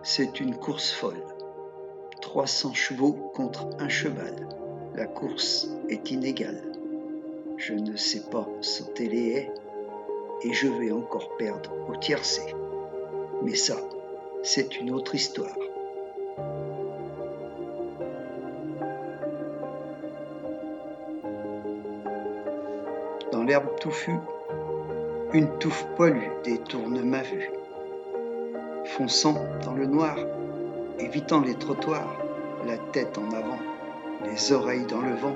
C'est une course folle. 300 chevaux contre un cheval. La course est inégale. Je ne sais pas sauter les haies et je vais encore perdre au tiercé. Mais ça, c'est une autre histoire. Dans l'herbe touffue, une touffe poilue détourne ma vue. Fonçant dans le noir, évitant les trottoirs, la tête en avant, les oreilles dans le vent,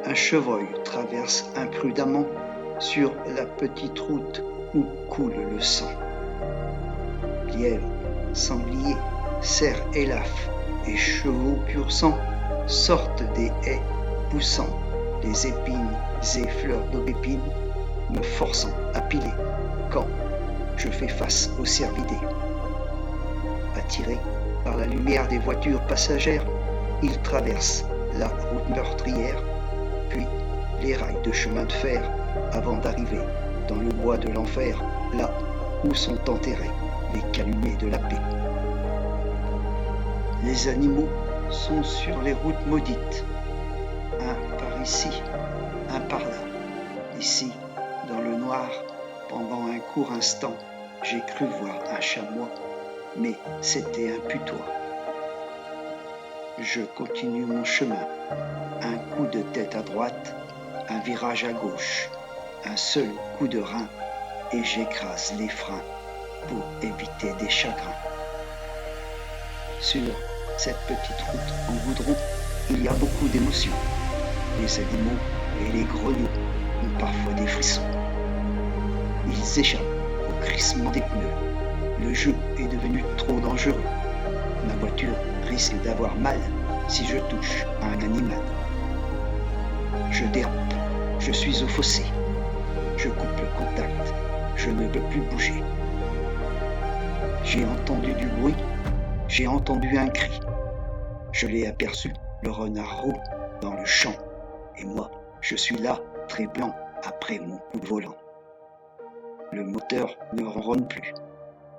un chevreuil traverse imprudemment sur la petite route où coule le sang. Lièvres, sangliers, cerfs et lafes et chevaux pur sang sortent des haies poussant les épines et fleurs d'aubépine, me forçant à piler quand je fais face aux cervidés. Attirés par la lumière des voitures passagères, ils traversent la route meurtrière, puis les rails de chemin de fer, avant d'arriver dans le bois de l'enfer, là où sont enterrés les calumets de la paix. Les animaux sont sur les routes maudites, un par ici, un par là. Ici, dans le noir, pendant un court instant, j'ai cru voir un chamois, mais c'était un putois. Je continue mon chemin, un coup de tête à droite, un virage à gauche, un seul coup de rein, et j'écrase les freins pour éviter des chagrins. Sur cette petite route en goudron, il y a beaucoup d'émotions. Les animaux et les grelots ont parfois des frissons. Ils échappent au crissement des pneus. Le jeu est devenu trop dangereux. Ma voiture risque d'avoir mal si je touche à un animal. Je dérape, je suis au fossé. Je coupe le contact, je ne peux plus bouger. J'ai entendu du bruit, j'ai entendu un cri. Je l'ai aperçu, le renard roux dans le champ. Et moi, je suis là, très blanc, après mon coup de volant. Le moteur ne ronronne plus.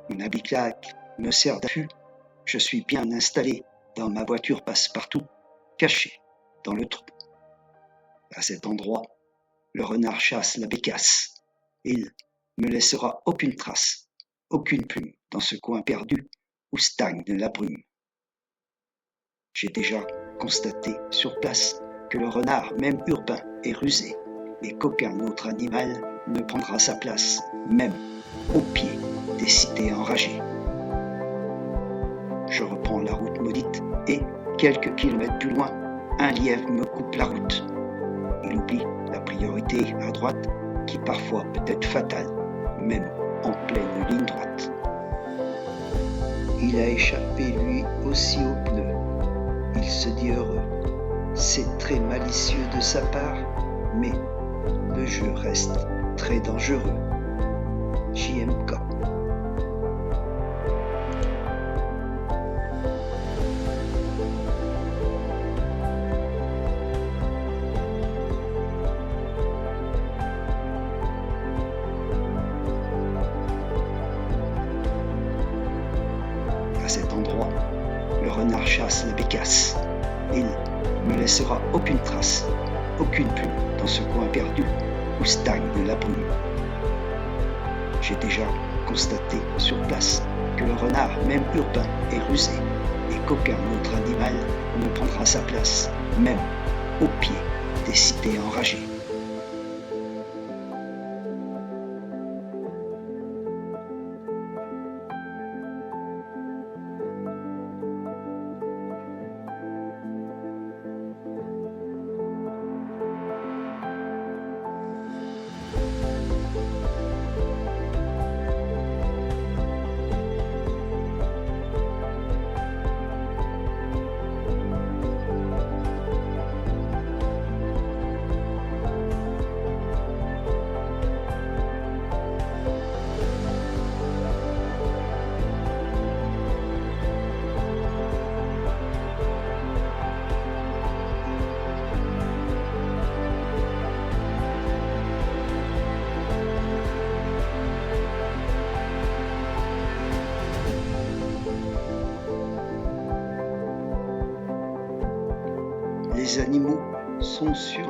Mon habit claque me sert d'affût. Je suis bien installé dans ma voiture passe-partout, caché dans le trou. À cet endroit, le renard chasse la bécasse. Il ne laissera aucune trace, aucune plume dans ce coin perdu où stagne la brume. J'ai déjà constaté sur place que le renard, même urbain, est rusé et qu'aucun autre animal ne prendra sa place, même au pied des cités enragées. Je reprends la route maudite et, quelques kilomètres plus loin, un lièvre me coupe la route. Il oublie la priorité à droite, qui parfois peut être fatale, même en pleine ligne droite. Il a échappé lui aussi aux pneus. Il se dit heureux. C'est très malicieux de sa part, mais le jeu reste très dangereux. JMK. À cet endroit, le renard chasse la bécasse. Il ne laissera aucune trace, aucune plume dans ce coin perdu où stagne la brume. J'ai déjà constaté sur place que le renard, même urbain, est rusé et qu'aucun autre animal ne prendra sa place, même au pied des cités enragées.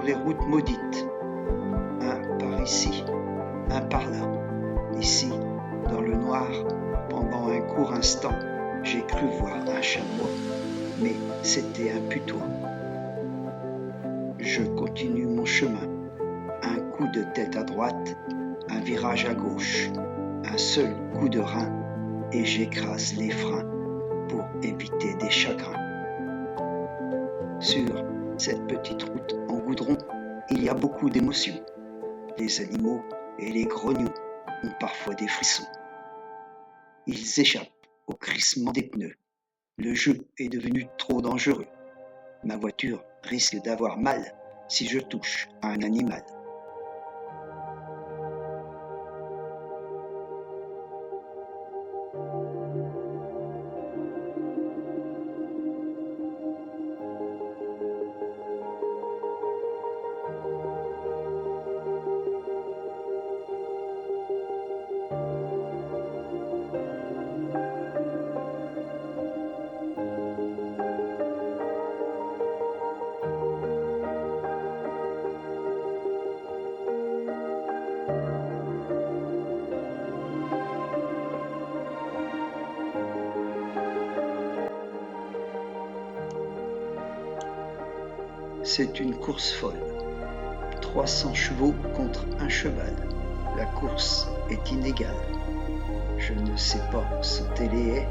les routes maudites. Un par ici, un par là. Ici, dans le noir, pendant un court instant, j'ai cru voir un chamois, mais c'était un putois. Je continue mon chemin. Un coup de tête à droite, un virage à gauche, un seul coup de rein, et j'écrase les freins pour éviter des chagrins. Sur cette petite route en goudron, il y a beaucoup d'émotions. Les animaux et les gregnous ont parfois des frissons. Ils échappent au crissement des pneus. Le jeu est devenu trop dangereux. Ma voiture risque d'avoir mal si je touche à un animal. C'est une course folle. 300 chevaux contre un cheval. La course est inégale. Je ne sais pas sauter les haies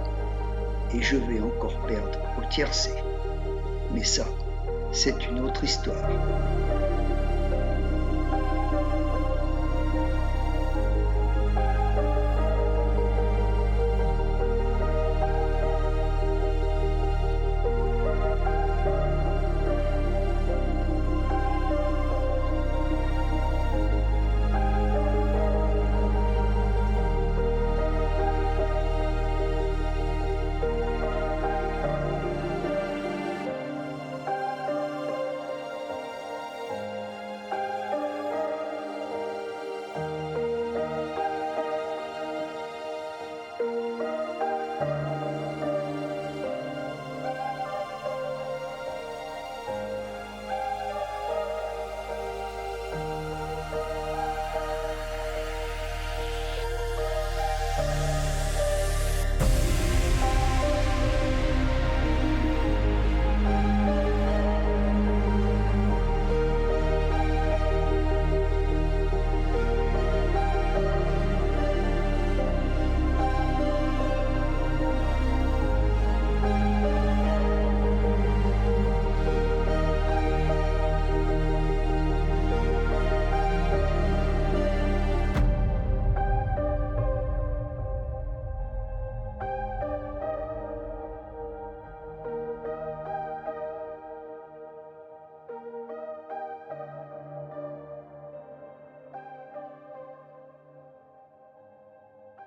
et je vais encore perdre au tiercé. Mais ça, c'est une autre histoire.